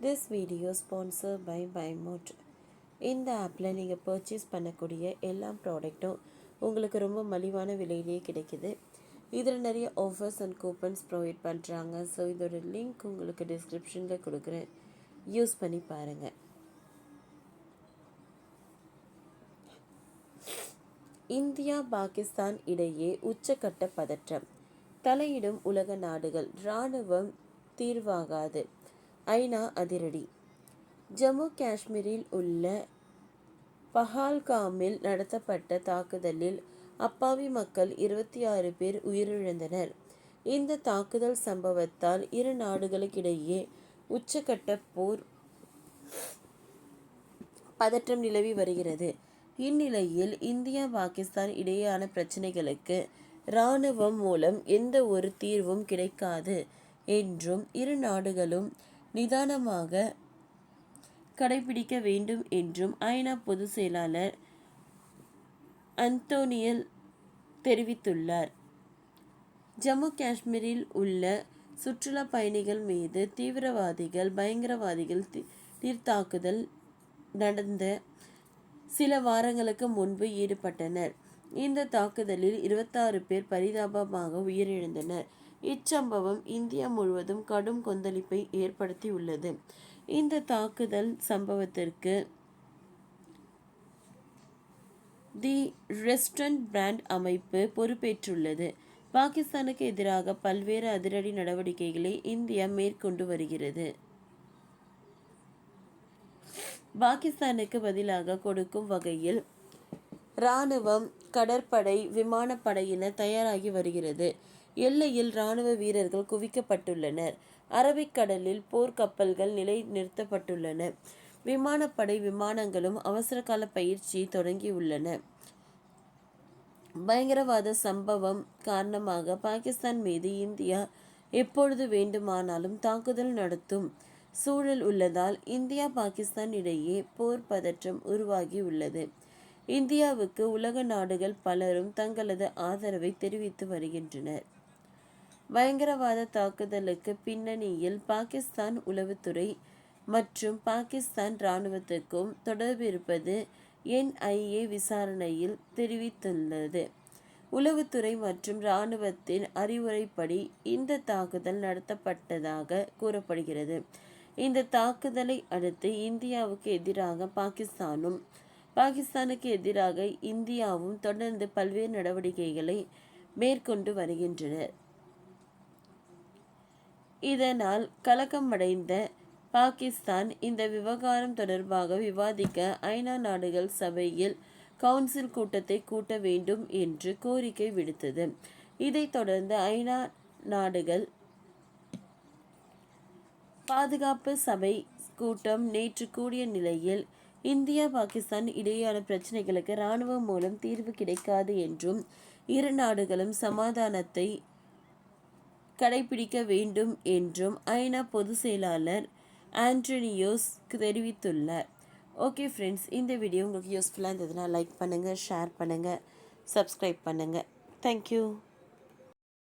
This video sponsored by BuyMoot. இந்த ஆப்பில் நீங்கள் பர்ச்சேஸ் பண்ணக்கூடிய எல்லா ப்ராடக்ட்டும் உங்களுக்கு ரொம்ப மலிவான விலையிலேயே கிடைக்கிது. இதில் நிறைய ஆஃபர்ஸ் அண்ட் கூப்பன்ஸ் ப்ரொவைட் பண்ணுறாங்க. ஸோ இதோட லிங்க் உங்களுக்கு டிஸ்கிரிப்ஷனில் கொடுக்குறேன், யூஸ் பண்ணி பாருங்கள். இந்தியா பாகிஸ்தான் இடையே உச்சக்கட்ட பதற்றம். தலையிடும் உலக நாடுகள், இராணுவம் தீர்வாகாது, ஐநா அதிரடி. ஜம்மு காஷ்மீரில் உள்ள பஹல்காமில் நடத்தப்பட்ட தாக்குதலில் அப்பாவி மக்கள் 26 பேர் உயிரிழந்தனர். இந்த தாக்குதல் சம்பவத்தால் இரு நாடுகளுக்கிடையே உச்சக்கட்ட போர் பதற்றம் நிலவி வருகிறது. இந்நிலையில் இந்தியா பாகிஸ்தான் இடையேயான பிரச்சினைகளுக்கு இராணுவம் மூலம் எந்த ஒரு தீர்வும் கிடைக்காது என்றும் இரு நாடுகளும் நிதானமாக கடைபிடிக்க வேண்டும் என்றும் ஐநா பொதுச் செயலாளர் அந்தோனியல் தெரிவித்துள்ளார். ஜம்மு காஷ்மீரில் உள்ள சுற்றுலா பயணிகள் மீது தீவிரவாதிகள் பயங்கரவாதிகள் தாக்குதல் நடந்த சில வாரங்களுக்கு முன்பு ஈடுபட்டனர். இந்த தாக்குதலில் 26 பேர் பரிதாபமாக உயிரிழந்தனர். இச்சம்பவம் இந்தியா முழுவதும் கடும் கொந்தளிப்பை ஏற்படுத்தியுள்ளது. இந்த தாக்குதல் சம்பவத்திற்கு தி ரெஸ்டரண்ட் பிராண்ட் அமைப்பு பொறுப்பேற்றுள்ளது. பாகிஸ்தானுக்கு எதிராக பல்வேறு அதிரடி நடவடிக்கைகளை இந்தியா மேற்கொண்டு வருகிறது. பாகிஸ்தானுக்கு பதிலாக கொடுக்கும் வகையில் இராணுவம், கடற்படை, விமானப்படையினர் தயாராகி வருகிறது. எல்லையில் இராணுவ வீரர்கள் குவிக்கப்பட்டுள்ளனர். அரபிக்கடலில் போர்க்கப்பல்கள் நிலை நிறுத்தப்பட்டுள்ளன. விமானப்படை விமானங்களும் அவசரகால பயிற்சியை தொடங்கியுள்ளன. பயங்கரவாத சம்பவம் காரணமாக பாகிஸ்தான் மீது இந்தியா எப்பொழுது வேண்டுமானாலும் தாக்குதல் நடத்தும் சூழல் உள்ளதால் இந்தியா பாகிஸ்தான் இடையே போர் பதற்றம் உருவாகி உள்ளது. இந்தியாவுக்கு உலக நாடுகள் பலரும் தங்களது ஆதரவை தெரிவித்து வருகின்றனர். பயங்கரவாத தாக்குதலுக்கு பின்னணியில் பாகிஸ்தான் உளவுத்துறை மற்றும் பாகிஸ்தான் இராணுவத்துக்கும் தொடர்பு இருப்பது NIA விசாரணையில் தெரிவித்துள்ளது. உளவுத்துறை மற்றும் இராணுவத்தின் அறிவுரைப்படி இந்த தாக்குதல் நடத்தப்பட்டதாக கூறப்படுகிறது. இந்த தாக்குதலை அடுத்து இந்தியாவுக்கு எதிராக பாகிஸ்தானும், பாகிஸ்தானுக்கு எதிராக இந்தியாவும் தொடர்ந்து பல்வேறு நடவடிக்கைகளை மேற்கொண்டு வருகின்றனர். இதனால் கலக்கமடைந்த பாகிஸ்தான் இந்த விவகாரம் தொடர்பாக விவாதிக்க ஐநா நாடுகள் சபையில் கவுன்சில் கூட்டத்தை கூட்ட வேண்டும் என்று கோரிக்கை விடுத்தது. இதைத் தொடர்ந்து ஐநா நாடுகள் பாதுகாப்பு சபை கூட்டம் நேற்று கூடிய நிலையில் இந்தியா பாகிஸ்தான் இடையேயான பிரச்சினைகளுக்கு இராணுவம் மூலம் தீர்வு கிடைக்காது என்றும் இரு நாடுகளும் சமாதானத்தை கடைபிடிக்க வேண்டும் என்றும் ஐநா பொதுச் செயலாளர் ஆண்டனியோஸ் தெரிவித்துள்ளார். ஓகே ஃப்ரெண்ட்ஸ், இந்த வீடியோ உங்களுக்கு யூஸ்ஃபுல்லாக இருந்ததுன்னா லைக் பண்ணுங்கள், ஷேர் பண்ணுங்கள், சப்ஸ்கிரைப் பண்ணுங்கள். தேங்க்யூ.